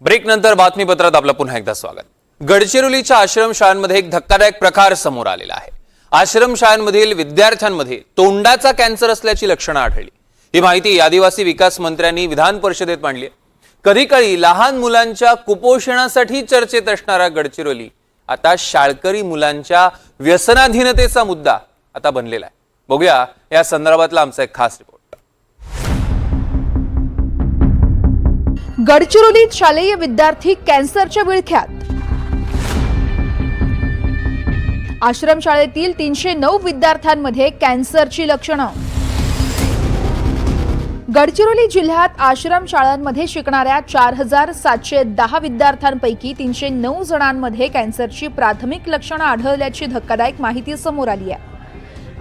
ब्रेकनंतर बातमीपत्रात आपलं पुन्हा एकदा स्वागत। गडचिरोलीच्या आश्रमशाळांमध्ये एक धक्कादायक प्रकार समोर आलेला आहे। आश्रमशाळांमधील विद्यार्थ्यांमध्ये तोंडाचा कॅन्सर असल्याची लक्षणं आढळली। ही माहिती आदिवासी विकास मंत्र्यांनी विधान परिषदेत मांडली आहे। कधीकाळी लहान मुलांच्या कुपोषणासाठी चर्चेत असणारा गडचिरोली आता शाळकरी मुलांच्या व्यसनाधीनतेचा मुद्दा आता बनलेला आहे। बघूया या संदर्भातला आमचा एक खास रिपोर्ट। गडचिरोलीत शालेय विद्यार्थी कॅन्सरच्या विळख्यात। आश्रमशाळेतील 309 विद्यार्थ्यांमध्ये कॅन्सरची लक्षणं। गडचिरोली जिल्ह्यात आश्रमशाळांमध्ये शिकणाऱ्या 4710 विद्यार्थ्यांपैकी 309 जणांमध्ये कॅन्सरची प्राथमिक लक्षणं आढळल्याची धक्कादायक माहिती समोर आली आहे।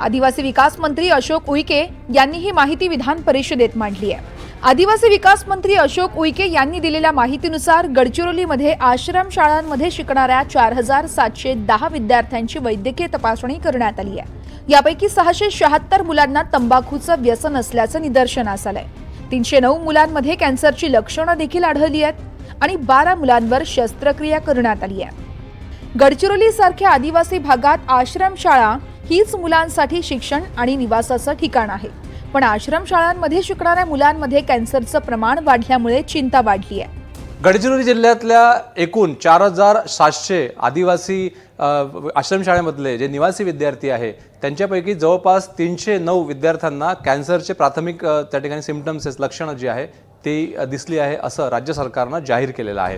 आदिवासी विकास मंत्री अशोक उईके यांनी ही माहिती विधान परिषदेत मांडली आहे। आदिवासी विकास मंत्री अशोक उईके यांनी दिलेल्या माहितीनुसार गडचिरोलीमध्ये आश्रमशाळांमध्ये शिकणाऱ्या 4710 विद्यार्थ्यांची वैद्यकीय तपासणी करण्यात आली आहे। यापैकी 676 मुलांना तंबाखूचं व्यसन असल्याचं निदर्शनास आलंय। 309 मुलांमध्ये कॅन्सरची लक्षणं देखील आढळली आहेत आणि 12 मुलांवर शस्त्रक्रिया करण्यात आली आहे। गडचिरोली सारख्या आदिवासी भागात आश्रमशाळा हीच मुलांसाठी शिक्षण आणि निवासाचं ठिकाण आहे, पण आश्रमशाळांमध्ये शिकणाऱ्या मुलांमध्ये कॅन्सरचं प्रमाण वाढल्यामुळे चिंता वाढली आहे। गडचिरोली जिल्ह्यातल्या एकूण 4700 आदिवासी आश्रमशाळेमधले जे निवासी विद्यार्थी आहे त्यांच्यापैकी जवळपास 309 विद्यार्थ्यांना कॅन्सरचे प्राथमिक त्या ठिकाणी सिम्पटम्स लक्षणं जी आहे ती दिसली आहे असं राज्य सरकारनं जाहीर केलेलं आहे।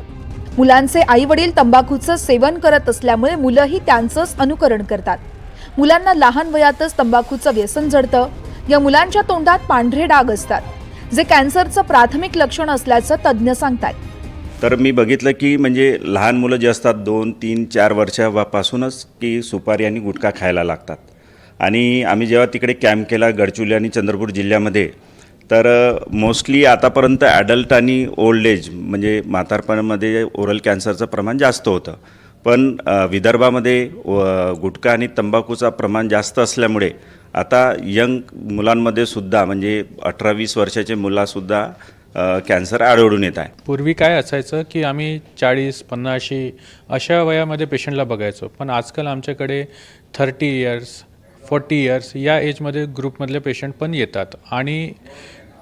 मुलांचे आई वडील तंबाखूचं सेवन करत असल्यामुळे मुलंही त्यांचंच अनुकरण करतात। मुलांना लहान वयातच तंबाखूचं व्यसन जडतं। या मुलांच्या तोंडात पांढरे डाग असतात, जे कॅन्सरचं प्राथमिक लक्षण असल्याचं तज्ज्ञ सांगतात। तर मी बघितलं की म्हणजे लहान मुलं जे असतात 2, 3, 4 वर्षापासूनच की सुपारी आणि गुटखा खायला लागतात। आणि आम्ही जेव्हा तिकडे कॅम्प केला गडचिरोली आणि चंद्रपूर जिल्ह्यामध्ये, तर मोस्टली आतापर्यंत ॲडल्ट आणि ओल्ड एज म्हणजे म्हातारपणामध्ये ओरल कॅन्सरचं प्रमाण जास्त होतं, पण विदर्भामध्ये गुटखा आणि तंबाखूचं प्रमाण जास्त असल्यामुळे आता यंग मुलांमध्ये सुद्धा म्हणजे 18-20 वर्षाचे मुलांसुद्धा कॅन्सर आढळून येत आहे। पूर्वी काय असायचं की आम्ही 40-50 अशा वयामध्ये पेशंटला बघायचो, पण आजकाल आमच्याकडे 30 इयर्स 40 इयर्स या एजमध्ये ग्रुपमधले पेशंट पण येतात आणि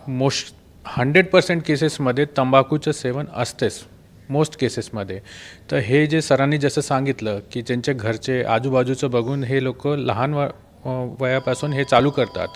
100% केसेसमध्ये तंबाखूचं सेवन असतेच मोस्ट केसेसमध्ये। तर हे जे सरांनी जसं सांगितलं की त्यांच्या घरचे आजूबाजूचं बघून हे लोक लहान वयापासून हे चालू करतात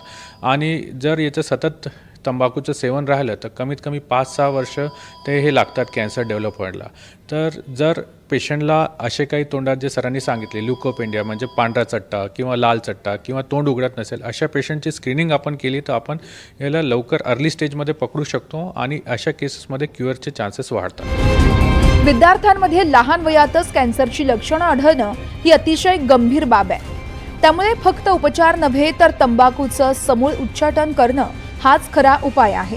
आणि जर याचं सतत तंबाखूचं सेवन राहिलं तर कमीत कमी 5-6 वर्ष ते हे लागतात कॅन्सर डेव्हलप व्हायला। तर जर पेशंटला असे काही तोंडात जे सरांनी सांगितले ल्युकोपेंडिया म्हणजे पांढरा चट्टा किंवा लाल चट्टा किंवा तोंड उघडत नसेल, अशा पेशंटची स्क्रीनिंग आपण केली तर आपण याला लवकर अर्ली स्टेजमध्ये पकडू शकतो आणि अशा केसेसमध्ये क्युअरचे चान्सेस वाढतात। विद्यार्थ्यांमध्ये लहान वयातच कॅन्सरची लक्षणं आढळणं ही अतिशय गंभीर बाब आहे। त्यामुळे फक्त उपचार नव्हे तर तंबाखूचं समूळ उच्चाटन करणं हाच खरा उपाय आहे।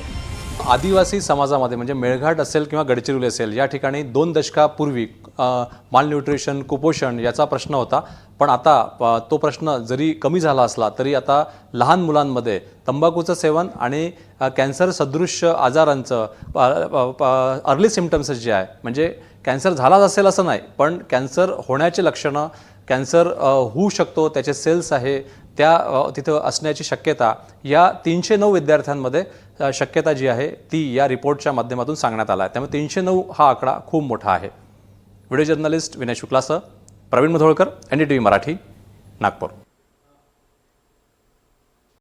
आदिवासी समाजामध्ये म्हणजे मेळघाट असेल किंवा गडचिरोली असेल या ठिकाणी 2 दशकापूर्वी मालन्यूट्रिशन कुपोषण याचा प्रश्न होता, पण आता तो प्रश्न जरी कमी झाला असला तरी आता लहान मुलांमध्ये तंबाखूचं सेवन आणि कॅन्सर सदृश आजारांचं अर्ली सिम्पटम्स जे आहे म्हणजे कॅन्सर झालाच असेल असं नाही, पण कॅन्सर होण्याची लक्षणं, कॅन्सर होऊ शकतो त्याचे सेल्स आहे त्या तिथं असण्याची शक्यता या 309 विद्यार्थ्यांमध्ये शक्यता जी आहे ती या रिपोर्टच्या माध्यमातून सांगण्यात आला आहे। त्यामुळे 309 हा आकडा खूप मोठा आहे। व्हिडिओ जर्नलिस्ट विनय शुक्लासह प्रवीण मुधोळकर, NDTV मराठी, नागपूर।